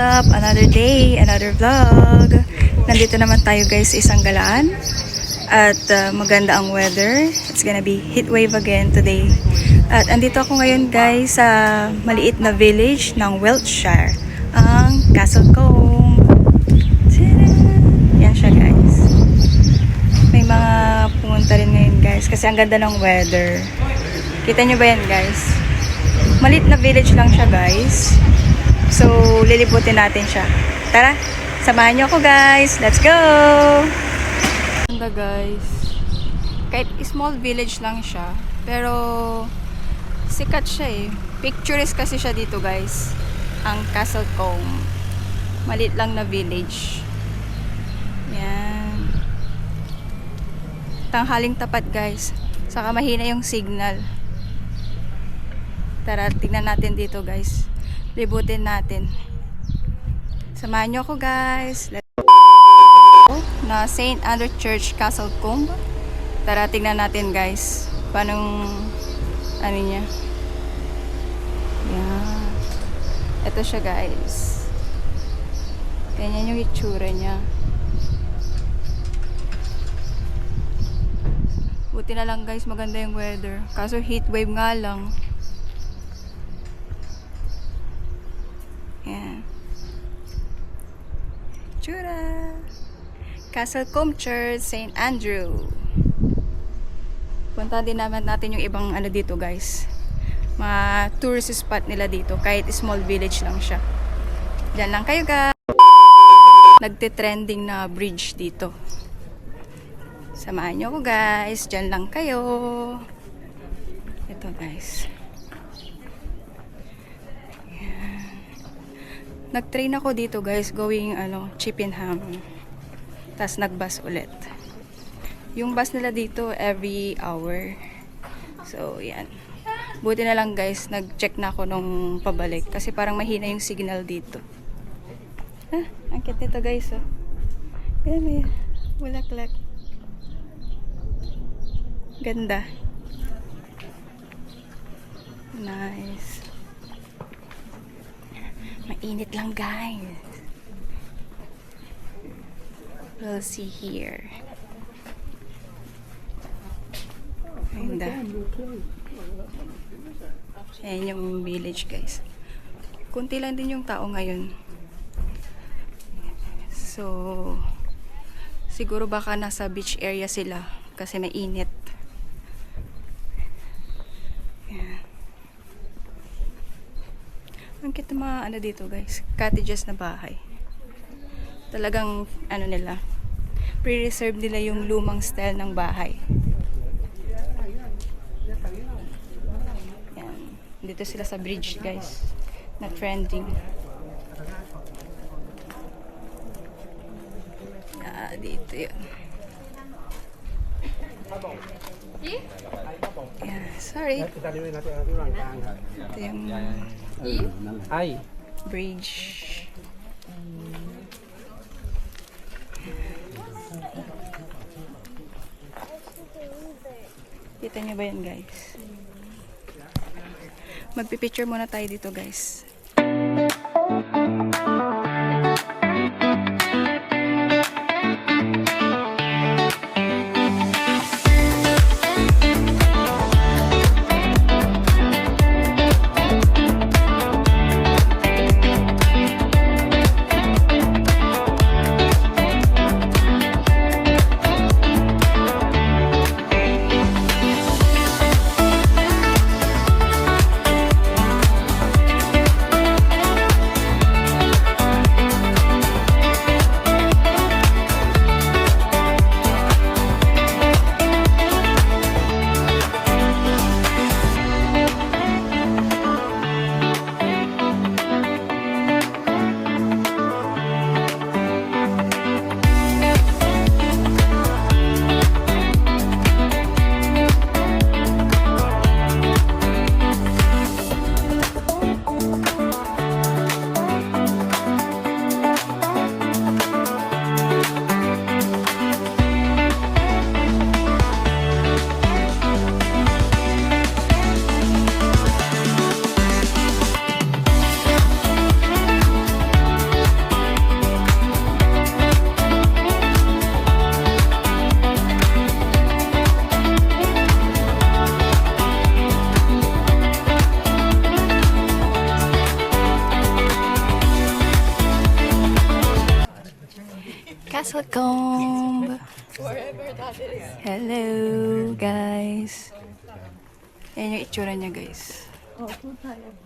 up? Another day, another vlog. Nandito naman tayo guys sa isang galaan. At maganda ang weather. It's gonna be heat wave again today. At andito ako ngayon guys sa maliit na village ng Wiltshire. Ang Castlecombe. Yan siya guys. May mga pumunta rin ngayon guys kasi ang ganda ng weather. Kita nyo ba yan guys? Maliit na village lang siya guys. So, liliputin natin siya. Tara, samahan nyo ako guys. Let's go! Ganda guys. Kahit small village lang siya. Pero, sikat siya eh. Picturesque kasi siya dito guys. Ang Castlecombe. Maliit lang na village. Yan. Tanghaling tapat guys. Saka mahina yung signal. Tara, tignan natin dito guys. Libutin natin. Samahan nyo ako guys. Let's go. Na St. Andrew Church, Castlecombe. Tara, tignan natin guys. Paanong ano niya. Yan. Ito siya guys. Ganyan yung itsura niya. Buti na lang guys, maganda yung weather. Kaso heat wave nga lang. Yan. Tsura! Castlecombe Church, St. Andrew. Punta din naman natin yung ibang ano dito guys. Mga tourist spot nila dito. Kahit small village lang siya. Diyan lang kayo guys. Nagte-trending na bridge dito. Samahan nyo ko guys. Diyan lang kayo. Ito guys. Nag-train ako dito guys, going Chippenham. Tapos nag-bus ulit. Yung bus nila dito every hour. So, yan. Buti na lang guys, nag-check na ako nung pabalik. Kasi parang mahina yung signal dito. Ang cute nito guys, oh. Yan, may bulaklak. Ganda. Nice. Mainit lang guys. We'll see here. Ganda. Ayan yung village guys. Kunti lang din yung tao ngayon. So, siguro baka nasa beach area sila kasi mainit. Ang cute mga dito guys, cottages na bahay. Talagang nila, pre-reserve nila yung lumang style ng bahay. Yan. Dito sila sa bridge guys, na trending. Dito yun. Yeah, sorry. Ito yung bridge. Kita nyo ba yan guys? Magpipicture muna tayo dito guys. Castlecomb. Hello, guys. Ayan yung itsura niya, guys.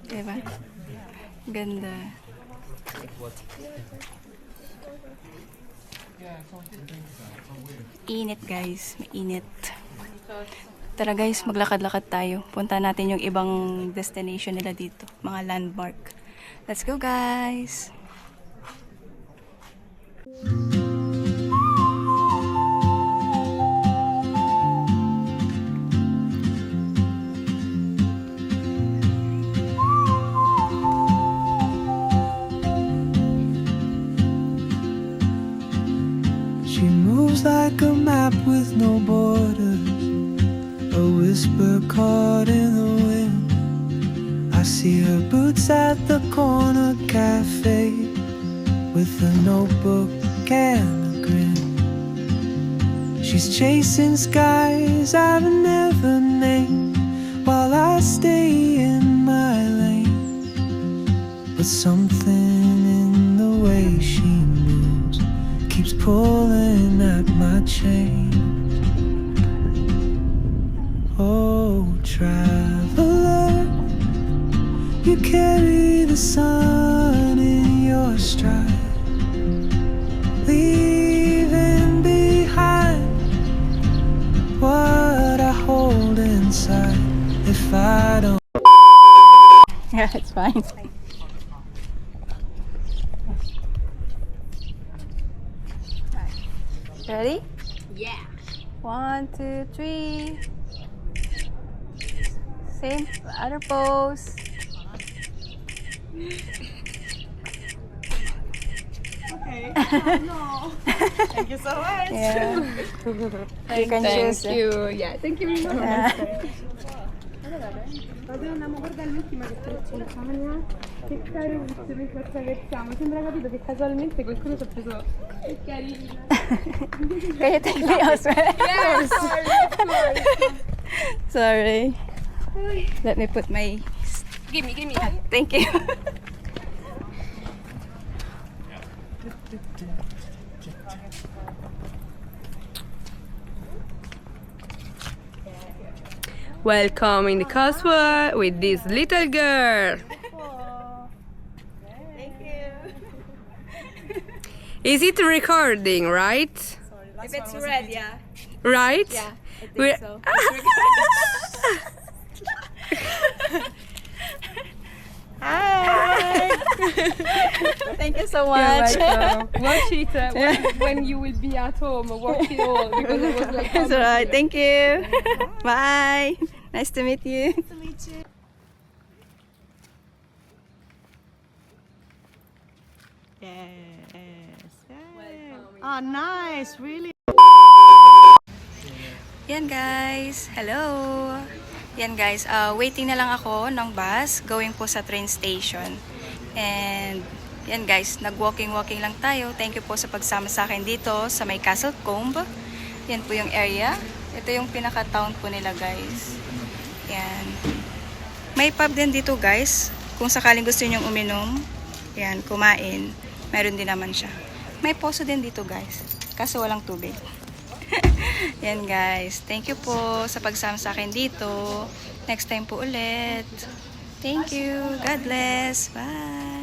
Diba? Ganda. Init, guys. Mainit. Tara, guys. Maglakad-lakad tayo. Punta natin yung ibang destination nila dito. Mga landmark. Let's go, guys. She moves like a map with no borders, a whisper caught in the wind. I see her boots at the corner cafe, with a notebook and a grin. She's chasing skies I've never named, while I stay in my lane. But something in the way she moves keeps pulling at my chain. Oh, traveler, you carry the sun in your stride, leaving behind what I hold inside. If I don't Yeah, it's fine. Ready? Yeah. 1, 2, 3. Same other pose. Okay. No. Thank you so much. Yeah. You can choose. Thank you. Yeah, thank you very much. Yeah. Madonna, ma guarda l'ultima che sto facendo. Che carino mentre attraversiamo. Sembra capito che casualmente qualcuno ci ha preso. Che carino. Can you take me elsewhere? Yes. Sorry. Let me put my... Give me. Thank you. Welcome in the Cotswold with this little girl. Thank you. Is it recording, right? If it's red, yeah. Right? Yeah, I think We're- so. Hi. Thank you so much. Watch it when you will be at home. Watch it all because it was like. It's alright. Thank you. Bye. Nice to meet you. Oh, nice, really. Yan guys. Hello. Yan guys. Waiting na lang ako ng bus going po sa train station. And yan guys. Nag-walking lang tayo. Thank you po sa pagsama sa akin dito sa may Castlecomb. Yan po yung area. Ito yung pinaka-town po nila guys. Yan. May pub din dito guys. Kung sakaling gusto niyo uminom, yan, kumain, meron din naman siya. May poso din dito guys. Kaso walang tubig. Yan guys. Thank you po sa pagsama sa akin dito. Next time po ulit. Thank you. God bless. Bye.